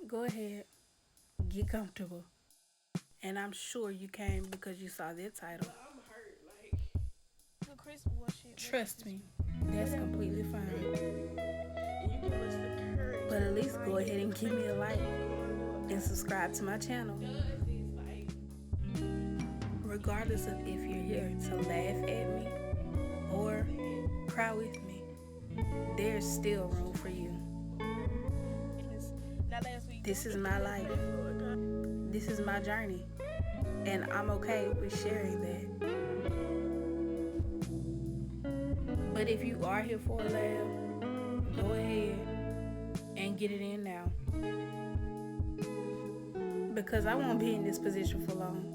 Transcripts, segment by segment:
Go ahead, get comfortable. And I'm sure you came because you saw their title. Trust me, that's completely fine. But at least go ahead and give me a like and subscribe to my channel. Regardless of if you're here to laugh at me or cry with me, there's still room for you. This is my life. This is my journey. And I'm okay with sharing that. But if you are here for a laugh, go ahead and get it in now. Because I won't be in this position for long.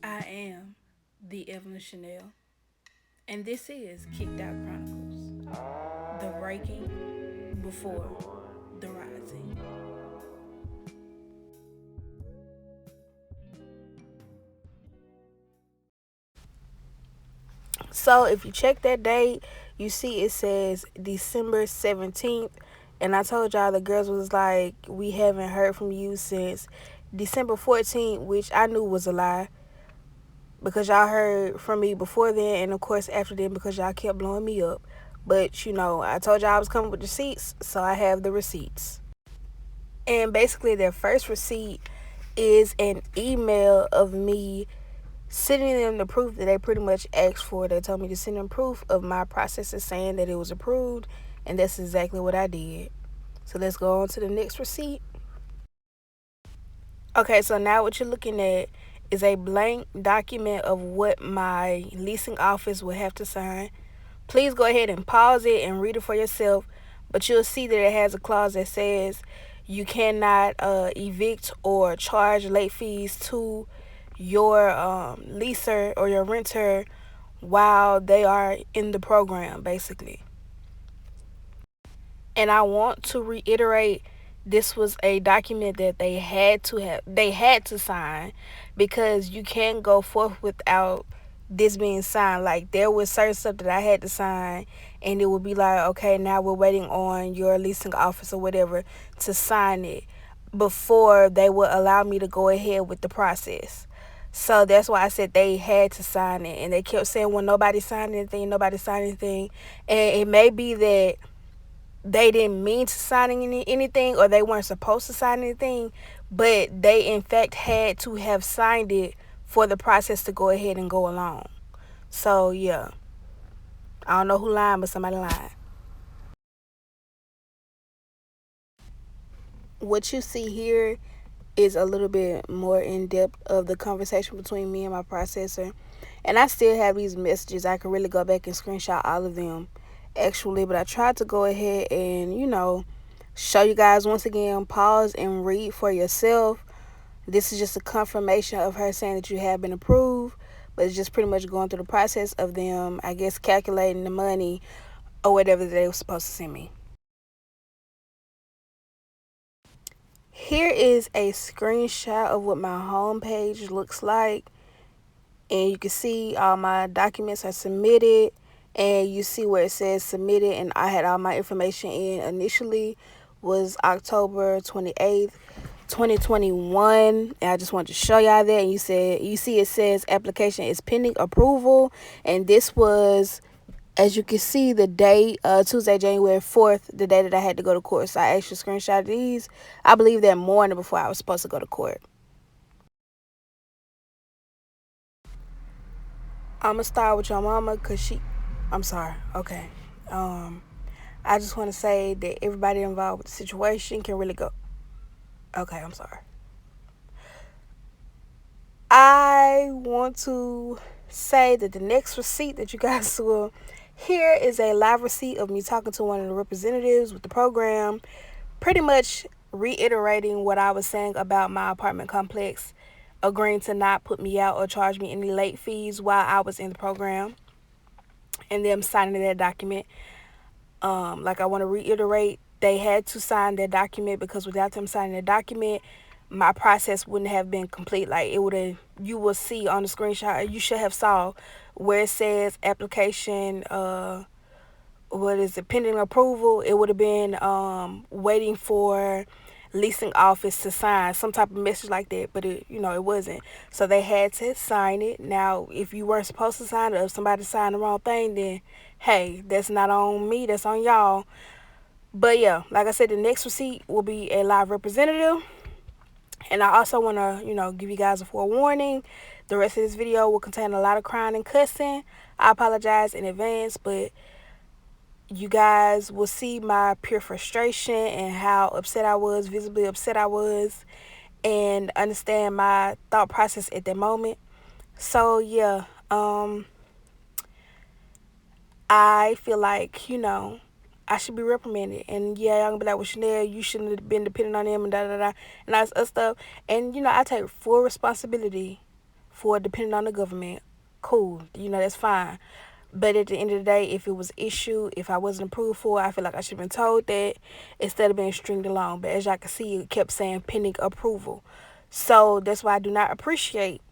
I am the Evelyn Chanel. And this is Kicked Out Chronicles. The breaking before the rising. So if you check that date, you see it says December 17th. And I told y'all the girls was like, we haven't heard from you since December 14th, which I knew was a lie. Because y'all heard from me before then, and of course after then, because y'all kept blowing me up. But, I told y'all I was coming with receipts, so I have the receipts. And basically their first receipt is an email of me sending them the proof that they pretty much asked for. They told me to send them proof of my processes saying that it was approved, and that's exactly what I did. So let's go on to the next receipt. Okay, so now what you're looking at is a blank document of what my leasing office will have to sign. Please go ahead and pause it and read it for yourself, but you'll see that it has a clause that says you cannot evict or charge late fees to your leaser or your renter while they are in the program, basically. And I want to reiterate, this was a document that they had to sign, because you can't go forth without this being signed. Like, there was certain stuff that I had to sign, and it would be like, okay, now we're waiting on your leasing office or whatever to sign it before they would allow me to go ahead with the process. So that's why I said they had to sign it. And they kept saying, well, nobody signed anything. And it may be that they didn't mean to sign anything, or they weren't supposed to sign anything, but they in fact had to have signed it for the process to go ahead and go along. So yeah, I don't know who lying, but somebody lying. What you see here is a little bit more in depth of the conversation between me and my processor. And I still have these messages. I can really go back and screenshot all of them, actually. But I tried to go ahead and, show you guys once again. Pause and read for yourself. This is just a confirmation of her saying that you have been approved. But it's just pretty much going through the process of them, I guess, calculating the money or whatever they were supposed to send me. Here is a screenshot of what my home page looks like. And you can see all my documents are submitted. And you see where it says submitted, and I had all my information in initially was October 28th, 2021. And I just wanted to show y'all that. And you see it says application is pending approval. And this was, as you can see, the date, Tuesday, January 4th, the day that I had to go to court. So I actually screenshot these, I believe, that morning before I was supposed to go to court. I'm going to start with your mama because I'm sorry. Okay. I just want to say that everybody involved with the situation can really go. Okay, I'm sorry. I want to say that the next receipt that you guys will hear is a live receipt of me talking to one of the representatives with the program, pretty much reiterating what I was saying about my apartment complex agreeing to not put me out or charge me any late fees while I was in the program, and them signing that document. Like, I want to reiterate, they had to sign that document, because without them signing the document, my process wouldn't have been complete. Like, it would have, you will see on the screenshot, you should have saw where it says application, what is it, pending approval, it would have been waiting for leasing office to sign some type of message like that, but it wasn't. So they had to sign it. Now, if you weren't supposed to sign it, if somebody signed the wrong thing, then hey, that's not on me, that's on y'all. But yeah, like I said, the next receipt will be a live representative. And I also want to, give you guys a forewarning. The rest of this video will contain a lot of crying and cussing. I apologize in advance, but you guys will see my pure frustration and how upset I was, visibly upset I was, and understand my thought process at that moment. So yeah, I feel like, I should be reprimanded. And yeah, y'all gonna be like, well, Chanel, you shouldn't have been dependent on them and da da da and all this other stuff. And I take full responsibility for depending on the government. Cool, that's fine. But at the end of the day, if it was issued, if I wasn't approved for it, I feel like I should have been told that instead of being stringed along. But as y'all can see, it kept saying pending approval. So that's why I do not appreciate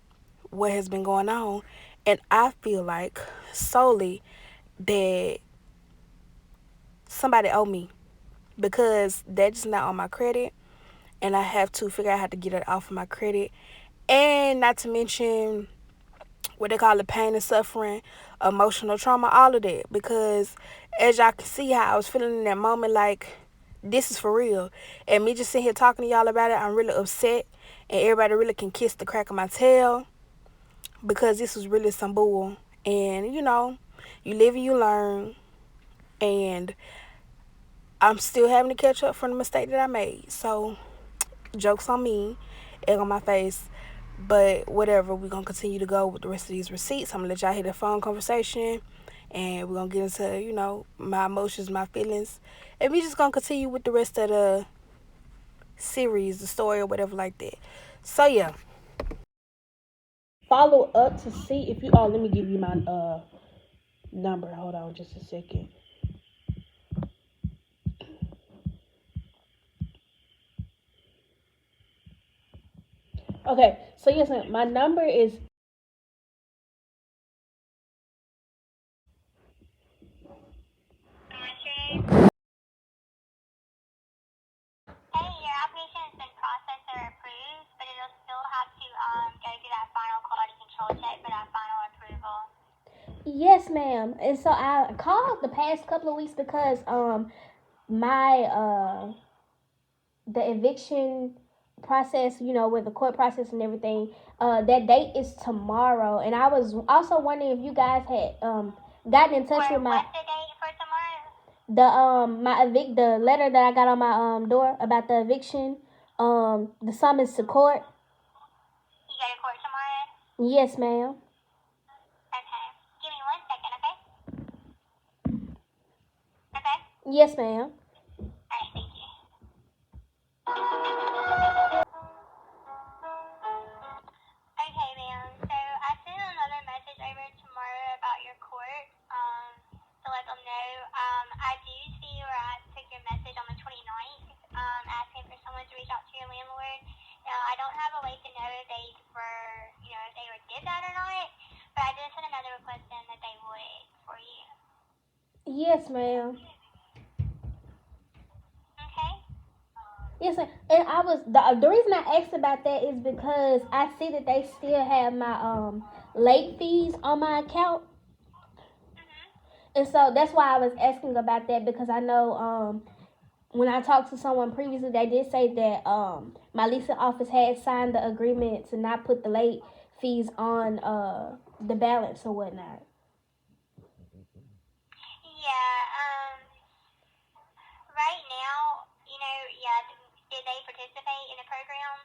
what has been going on. And I feel like solely that somebody owe me, because that's not on my credit, and I have to figure out how to get it off of my credit. And not to mention what they call it, pain and suffering, emotional trauma, all of that. Because as y'all can see how I was feeling in that moment, like, this is for real. And me just sitting here talking to y'all about it, I'm really upset. And everybody really can kiss the crack of my tail, because this was really some bull. And, you live and you learn. And I'm still having to catch up from the mistake that I made. So, joke's on me, egg on my face. But whatever, we're going to continue to go with the rest of these receipts. I'm going to let y'all hear the phone conversation. And we're going to get into, my emotions, my feelings. And we just going to continue with the rest of the series, the story, or whatever like that. So, yeah. Follow up to see if you... Oh, let me give you my number. Hold on just a second. Okay, so yes, my number is... Hey, your application has been processed or approved, but it'll still have to go through that final quality control check for that final approval. Yes, ma'am. And so I called the past couple of weeks because my the eviction process, with the court process and everything, that date is tomorrow. And I was also wondering if you guys had gotten in touch with my... What's the date for tomorrow? The letter that I got on my door about the eviction, the summons to court. You go to court tomorrow? Yes, ma'am. Okay. Give me 1 second, okay? Okay? Yes, ma'am. Alright, thank you. Okay, ma'am. So I sent another message over tomorrow about your court, to let them know. I do see where I took your message on the 29th, asking for someone to reach out to your landlord. Now, I don't have a way to know if they did that or not, but I did send another request in that they would for you. Yes, ma'am. Okay. Yes, sir. And I was the reason I asked about that is because I see that they still have my late fees on my account, and so that's why I was asking about that, because I know when I talked to someone previously, they did say that my leasing office had signed the agreement to not put the late fees on the balance or whatnot. Yeah. Right now, did they participate in the program?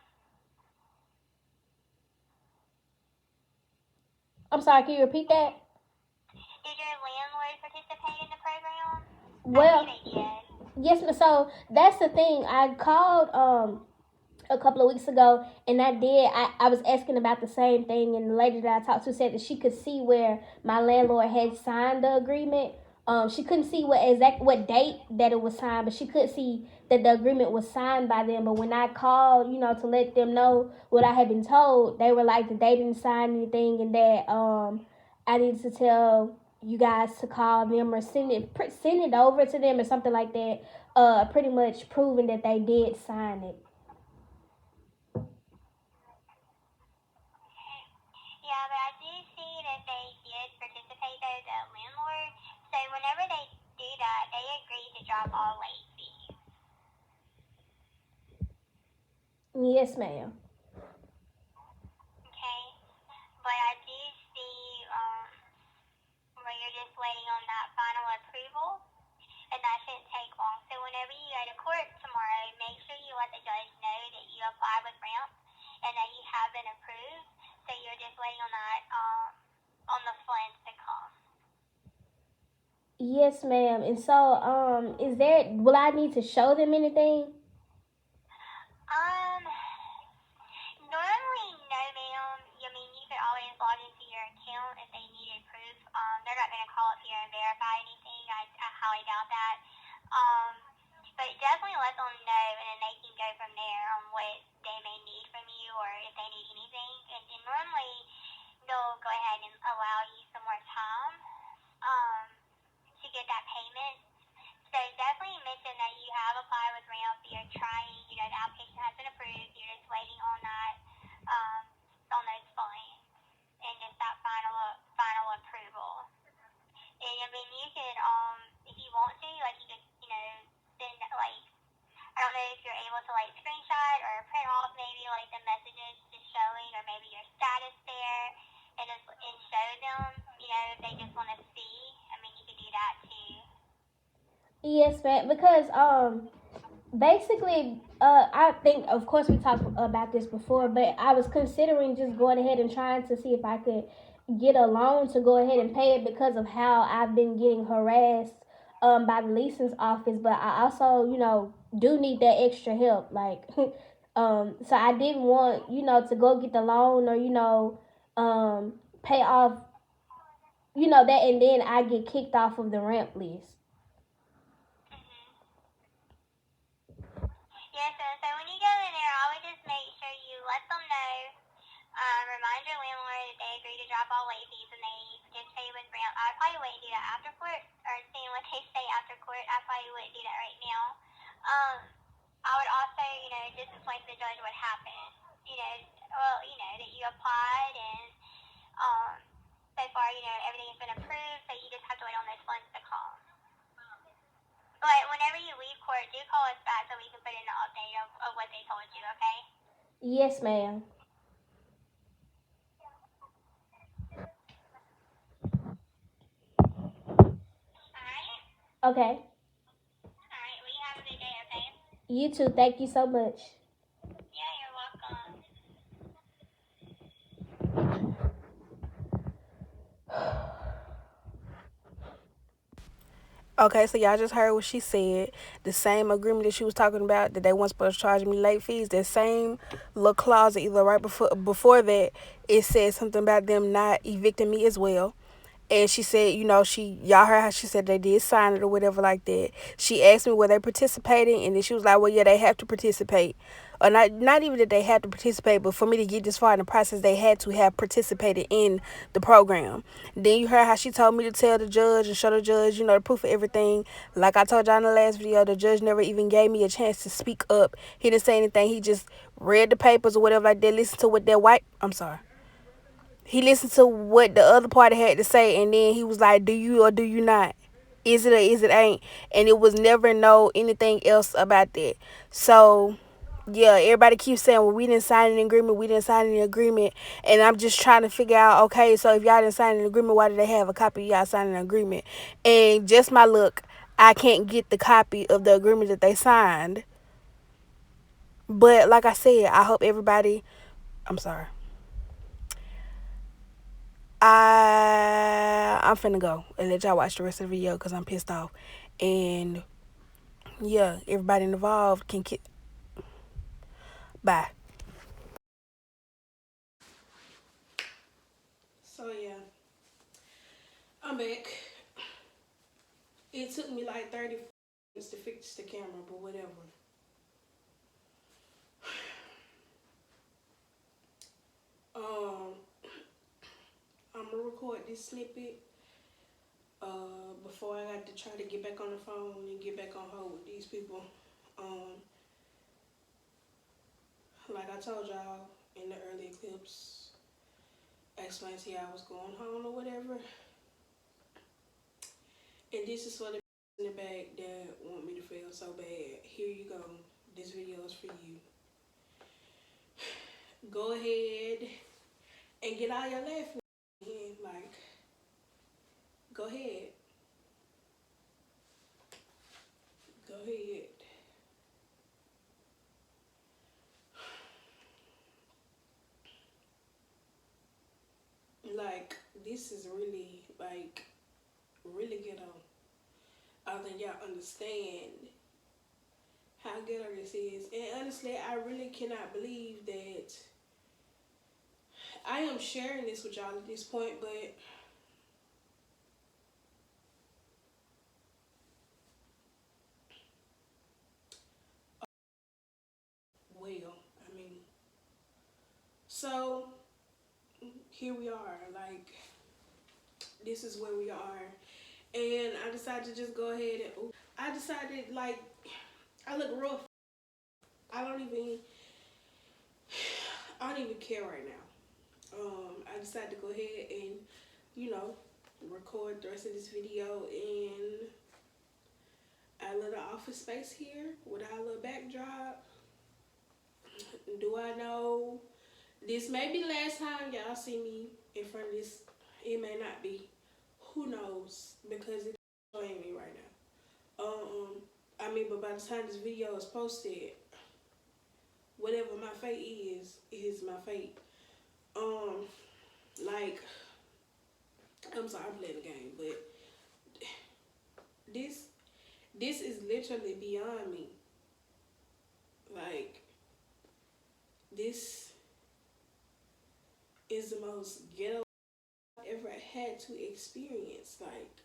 I'm sorry, can you repeat that? Did your landlord participate in the program? Well, I think they did. Yes, so that's the thing. I called a couple of weeks ago, and I was asking about the same thing, and the lady that I talked to said that she could see where my landlord had signed the agreement. She couldn't see what date that it was signed, but she could see that the agreement was signed by them. But when I called, to let them know what I had been told, they were like that they didn't sign anything, and that I needed to tell you guys to call them or send it over to them or something like that. Pretty much proving that they did sign it. Yeah, but I do see that they did participate though, the landlord. So whenever they do that, they agree to drop all late fees. Yes, ma'am. Okay? But I do see where you're just waiting on that final approval, and that shouldn't take long. So whenever you go to court tomorrow, make sure you let the judge know that you applied with RAMP and that you have been approved. So you're just waiting on that on the funds to come. Yes, ma'am. And so, is there? Will I need to show them anything? Um, Normally, no, ma'am. I mean, you could always log into your account if they needed proof. They're not going to call up here and verify anything. I highly doubt that. Um, but definitely let them know, and then they can go from there on what they may need from you or if they need anything. And normally, they'll go ahead and allow you some more time um, to get that payment. So definitely mention that you have applied with RAMP. You're trying, the application has been approved. You're just waiting um, on those funds and just that final approval. And I mean, you can, if you want to, like you could, send like I don't know if you're able to like screenshot or print off maybe like the messages just showing or maybe your status there and show them, if they just want to see. I mean, you could do that too. Yes, ma'am. Because basically, I think, of course, we talked about this before, but I was considering just going ahead and trying to see if I could get a loan to go ahead and pay it because of how I've been getting harassed by the leasing office. But I also, do need that extra help. Like, so I didn't want, to go get the loan or, pay off, that, and then I get kicked off of the ramp list. Mm-hmm. Yes, so when you go in there, I would just make sure you let them know. Remind your landlord that they agree to drop all late fees and they participate with ramp. I probably wouldn't do that after court or seeing what they say after court. I probably wouldn't do that right now. Um, I would also, just explain to the judge what happened. You know, that you applied and um, so far, everything's been approved, so you just have to wait on those funds to call. But whenever you leave court, do call us back so we can put in an update of what they told you, okay? Yes, ma'am. Alright? Okay. Alright, well, you have a good day, okay? You too. Thank you so much. Yeah, you're welcome. Okay, so y'all just heard what she said. The same agreement that she was talking about that they weren't supposed to charge me late fees. That same little clause, either right before that, it said something about them not evicting me as well. And she said, y'all heard how she said they did sign it or whatever like that. She asked me were they participating, and then she was like, well, yeah, they have to participate. Or not even that they had to participate, but for me to get this far in the process, they had to have participated in the program. Then you heard how she told me to tell the judge and show the judge, the proof of everything. Like I told y'all in the last video, the judge never even gave me a chance to speak up. He didn't say anything. He just read the papers or whatever like that, listen to what that white, I'm sorry, he listened to what the other party had to say, and then he was like, do you or do you not? Is it or is it ain't? And it was never no anything else about that. So yeah, everybody keeps saying, well, we didn't sign an agreement, we didn't sign an agreement. And I'm just trying to figure out, okay, so if y'all didn't sign an agreement, why did they have a copy of y'all signing an agreement? And just my luck, I can't get the copy of the agreement that they signed. But like I said, I hope everybody, I'm sorry, I'm finna go and let y'all watch the rest of the video because I'm pissed off. And yeah, everybody involved can get. Bye. So yeah, I'm back. It took me like 30 minutes to fix the camera, but whatever. Um, I'm gonna record this snippet before I got to try to get back on the phone and get back on hold with these people. Um, like I told y'all in the earlier clips, I explained to y'all I was going home or whatever. And this is for the in the back that want me to fail so bad. Here you go. This video is for you. Go ahead and get all your laughing in. Like, go ahead. Go ahead. Like, this is really, like, really ghetto. I don't think y'all understand how ghetto this is. And honestly, I really cannot believe that I am sharing this with y'all at this point, but well, I mean, so here we are. Like, this is where we are. And I decided to just go ahead and, I decided, like, I look rough. I don't even, I don't even care right now. I decided to go ahead and, you know, record the rest of this video in our little office space here with our little backdrop. Do I know this may be the last time y'all see me in front of this? It may not be. Who knows? Because it's showing me right now. I mean, but by the time this video is posted, whatever my fate is my fate. Like, I'm sorry, I'm playing the game, but this is literally beyond me. Like, this is the most ghetto I've ever had to experience. Like,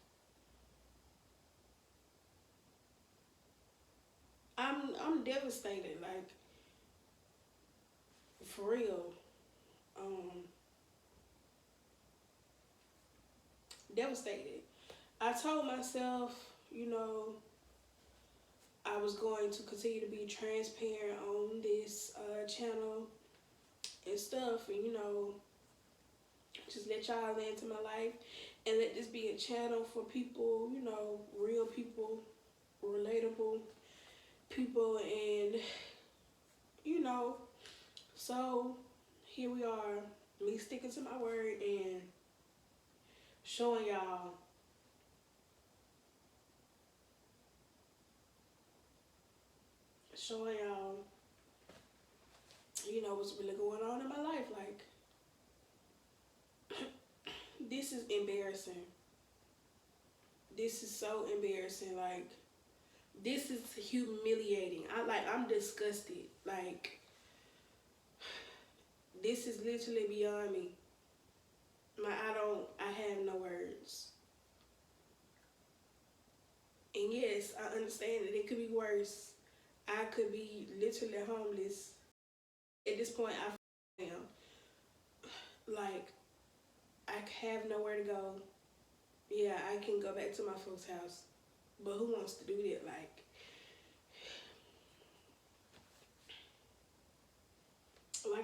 I'm devastated. Like, for real. Devastated. I told myself, you know, I was going to continue to be transparent on this channel and stuff, and you know, just let y'all into my life and let this be a channel for people, you know, real people, relatable people, and you know, so here we are, me sticking to my word and showing y'all, showing y'all, you know, what's really going on in my life. Like, this is embarrassing. This is so embarrassing. Like, this is humiliating. I'm disgusted. Like, this is literally beyond me. I have no words. And yes, I understand that it could be worse. I could be literally homeless. At this point, I am. Like, I have nowhere to go. Yeah, I can go back to my folks' house. But who wants to do that? Like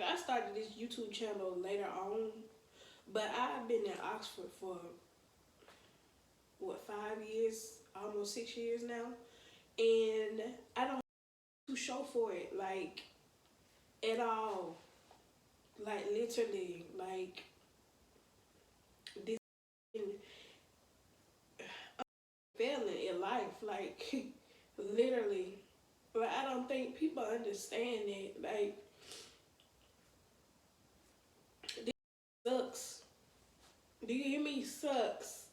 I started this YouTube channel later on, but I've been in Oxford for what, 5 years, almost 6 years now, and I don't have to show for it, like, at all. Like, literally, like, this failing in life, like, literally. But I don't think people understand it. Like, this sucks. Do you hear me? Sucks.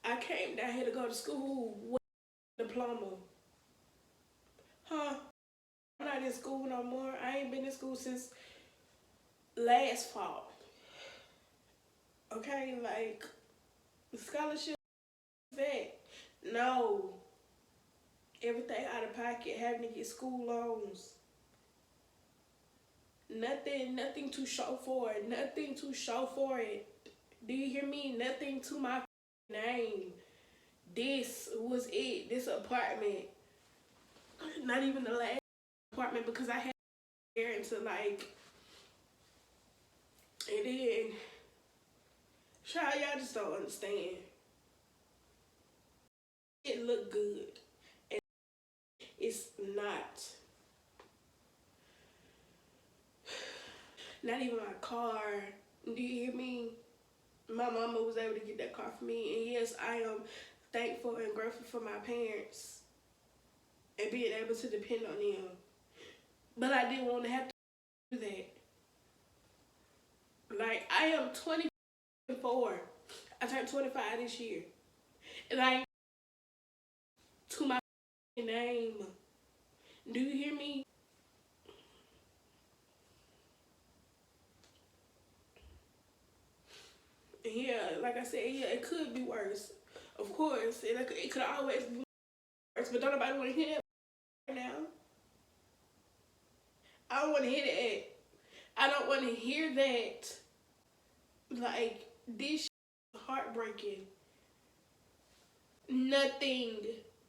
I came down here to go to school with a diploma. Huh? I'm not in school no more. I ain't been in school since last fall. Okay, like, scholarship, that. No. Everything out of pocket, having to get school loans. Nothing to show for it. Nothing to show for it. Do you hear me? Nothing to my name. This was it. This apartment, not even the last apartment, because I had there into like, and then, child, y'all just don't understand. It looked good, and it's not. Not even my car. Do you hear me? My mama was able to get that car for me, and yes, I am thankful and grateful for my parents and being able to depend on them. But I didn't want to have to do that. Like, I am 24. I turned 25 this year. And I ain't to my name. Do you hear me? Yeah, like I said, yeah, it could be worse. Of course, it could always be worse, but don't nobody want to hear that right now. I don't want to hear that. I don't want to hear that. Like, this is heartbreaking. Nothing.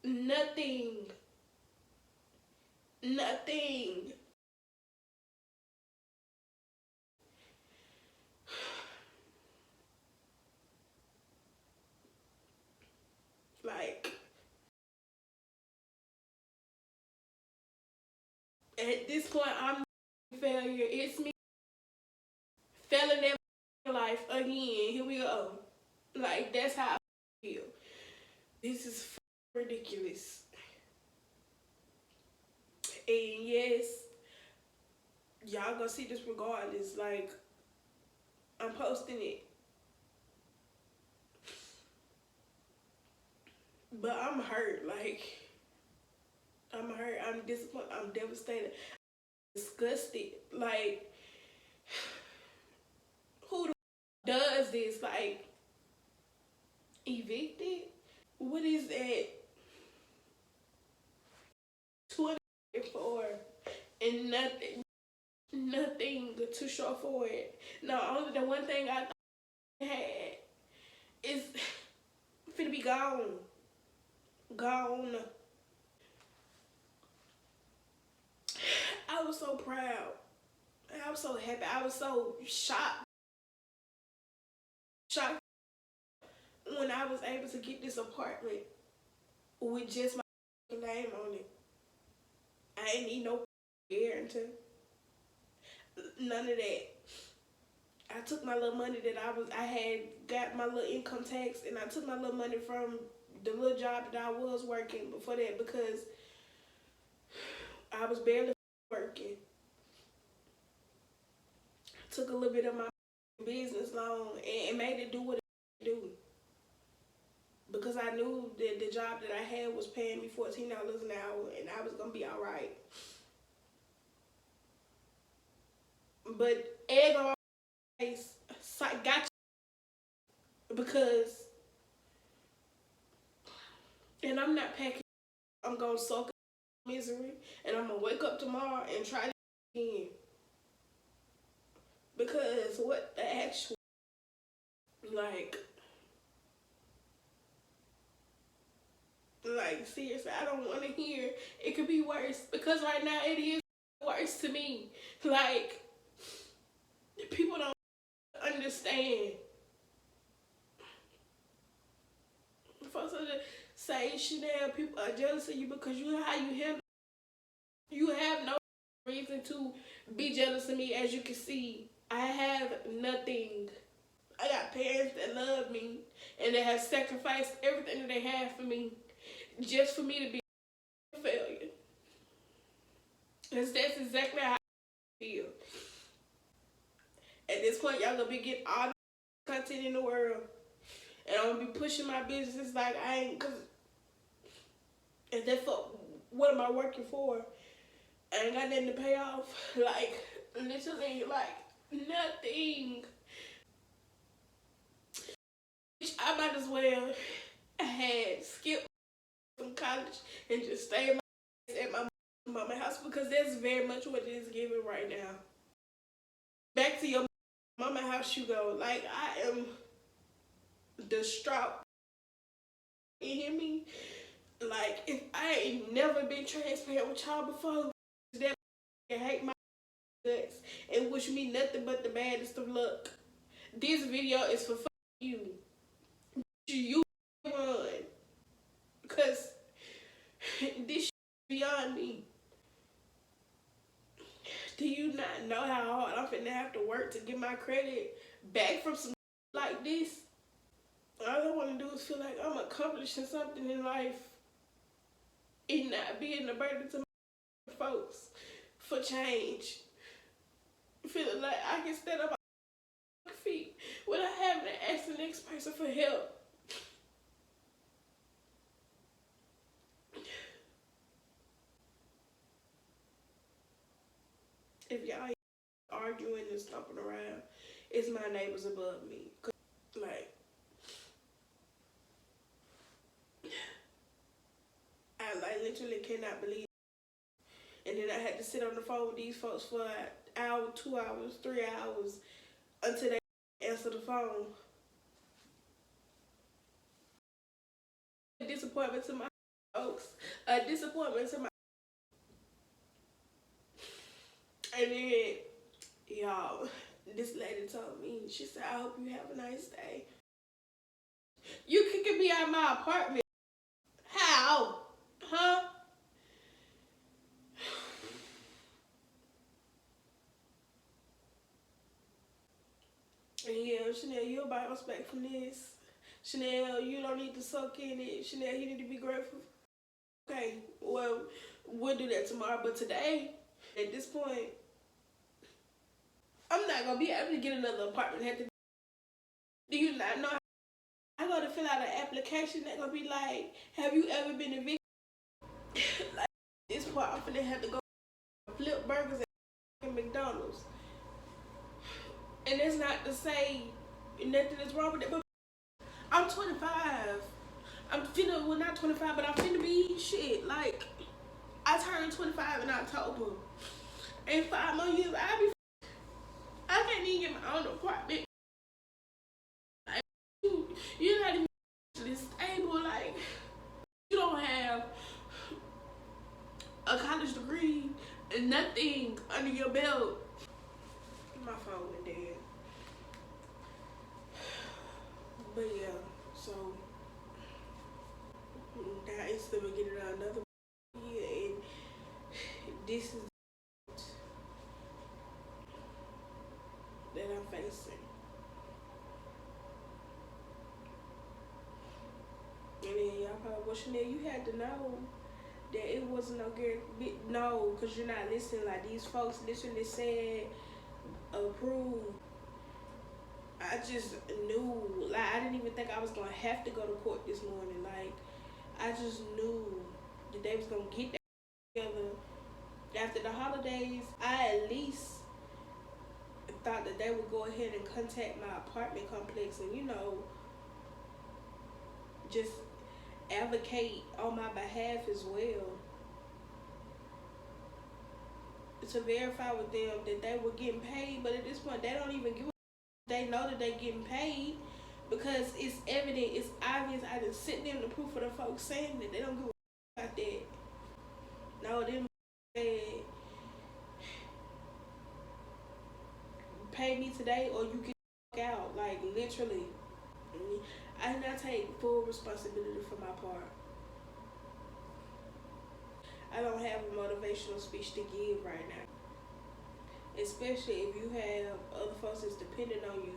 Nothing. Nothing. Like, at this point, I'm failure. It's me failing that life again. Here we go. Like, that's how I feel. This is ridiculous. And yes, y'all gonna see this regardless. Like, I'm posting it. But I'm hurt. Like, I'm hurt. I'm disappointed. I'm devastated. Disgusted. Like, who the does this? Like, evicted? What is that? 24 and nothing to show for it. Now, only the one thing I had is finna be gone. Gone. I was so proud. I was so happy. I was so shocked. Shocked when I was able to get this apartment with just my name on it. I ain't need no guarantee. None of that. I took my little money that I had got my little income tax, and I took my little money from the little job that I was working before that, because I was barely working. Took a little bit of my business loan and made it do what it do, because I knew that the job that I had was paying me $14 an hour, and I was gonna be all right. But egg on my face, got you, because, and I'm not packing. I'm gonna soak in misery, and I'm gonna wake up tomorrow and try it again. Because what the actual, like, seriously, I don't want to hear it could be worse, because right now it is worse to me. Like, people don't understand. Folks say, Chanel, people are jealous of you because you how you handle. You have no reason to be jealous of me. As you can see, I have nothing. I got parents that love me and that have sacrificed everything that they have for me just for me to be a failure. Because that's exactly how I feel. At this point, y'all gonna be getting all the content in the world. And I'm gonna be pushing my business like I ain't, cause if that's for, what am I working for? I ain't got nothing to pay off. Like, literally, like, nothing. I might as well had skipped from college and just stay at my mama house, because that's very much what it is giving right now. Back to your mama house you go. Like, I am distraught You hear me? Like, if I ain't never been transparent with y'all before, that hate my guts and wish me nothing but the baddest of luck. This video is for you. You run. Because this shit beyond me. Do you not know how hard I'm finna have to work to get my credit back from some like this? All I want to do is feel like I'm accomplishing something in life and not being a burden to my folks for change. Feeling like I can stand up on my feet without having to ask the next person for help. If y'all arguing and stomping around, it's my neighbors above me. Like, I literally cannot believe it. And then I had to sit on the phone with these folks for an hour, 2 hours, 3 hours until they answer the phone. A disappointment to my folks. A disappointment to my. And then, y'all, this lady told me, she said, I hope you have a nice day. You kicking me out of my apartment. How? Huh? And yeah, Chanel, you'll bounce back from this. Chanel, you don't need to soak in it. Chanel, you need to be grateful. Okay, well, we'll do that tomorrow. But today, at this point, I'm not gonna be able to get another apartment. Do you not know? I gotta fill out an application that gonna be like, have you ever been evicted? Like this part, I'm gonna have to go flip burgers at McDonald's. And that's not to say nothing is wrong with it, but I'm 25. I'm finna, well, not 25, but I'm finna be shit. Like, I turned 25 in October. In 5 more years, I can't even get my own apartment. Like, you're not even stable. Like, you don't have a college degree and nothing under your belt. My phone went dead. But yeah, so now it's the beginning of another year, and this is that I'm facing. And then y'all probably, well, Chanel, you had to know that it wasn't no good. No, because you're not listening. Like, these folks literally said approve. I just knew, like, I didn't even think I was gonna have to go to court this morning. Like, I just knew that they was gonna get that together after the holidays. I at least thought that they would go ahead and contact my apartment complex and, you know, just advocate on my behalf as well, to verify with them that they were getting paid. But at this point, they don't even give a. They know that they're getting paid because it's evident, it's obvious. I just sent them the proof of the folks saying that. They don't give a about that. No, them said, pay me today or you get out. Like, literally. I did not take full responsibility for my part. I don't have a motivational speech to give right now. Especially if you have other folks that's dependent on you.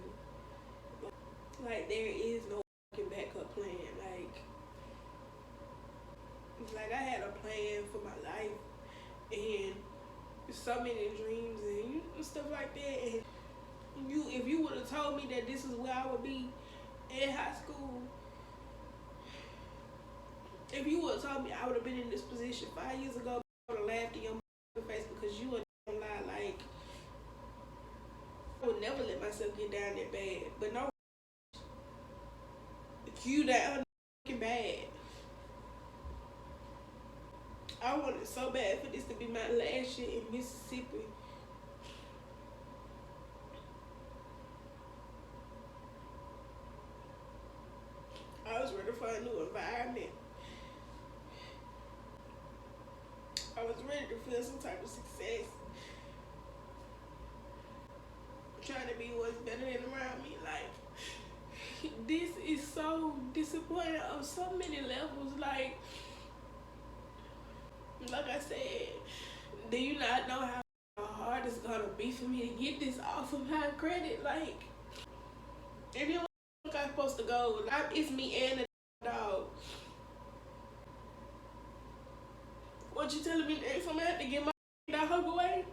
Like, there is no backup plan. Like I had a plan for my life and so many dreams and stuff like that. And if you would have told me that this is where I would be in high school, if you would have told me I would have been in this position 5 years ago, I would have laughed in your face because you would have lied. Like, I would never let myself get down that bad. But no, you down bad. I wanted so bad for this to be my last year in Mississippi. I was ready for a new environment. I was ready to feel some type of success. Trying to be what's better than around me. Like, this is so disappointing on so many levels. Like I said, do you not know how hard it's gonna be for me to get this off of my credit? Like, if you think I'm supposed to go, it's me and the dog. What you telling me next? I'm gonna have to get my dog away?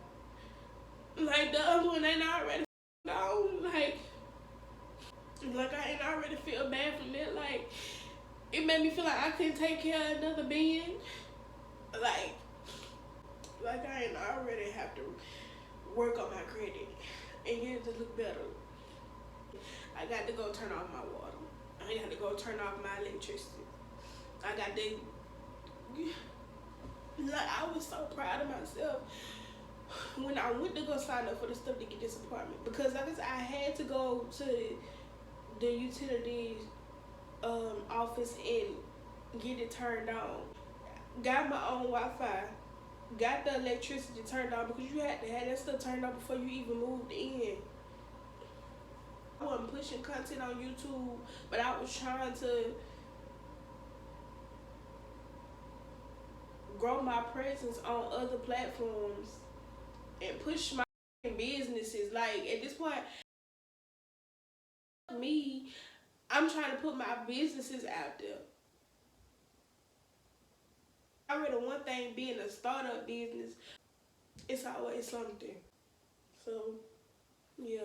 Like the other one ain't already gone. Like I ain't already feel bad from it. Like it made me feel like I couldn't take care of another being. Like I ain't already have to work on my credit and get it to look better. I got to go turn off my water. I got to go turn off my electricity. I got to. Like I was so proud of myself when I went to go sign up for the stuff to get this apartment because I had to go to the utilities office and get it turned on. Got my own Wi-Fi. Got the electricity turned on because you had to have that stuff turned on before you even moved in. I wasn't pushing content on YouTube, but I was trying to grow my presence on other platforms and push my businesses. Like at this point, me, I'm trying to put my businesses out there. Already one thing being a startup business, it's always something. So yeah.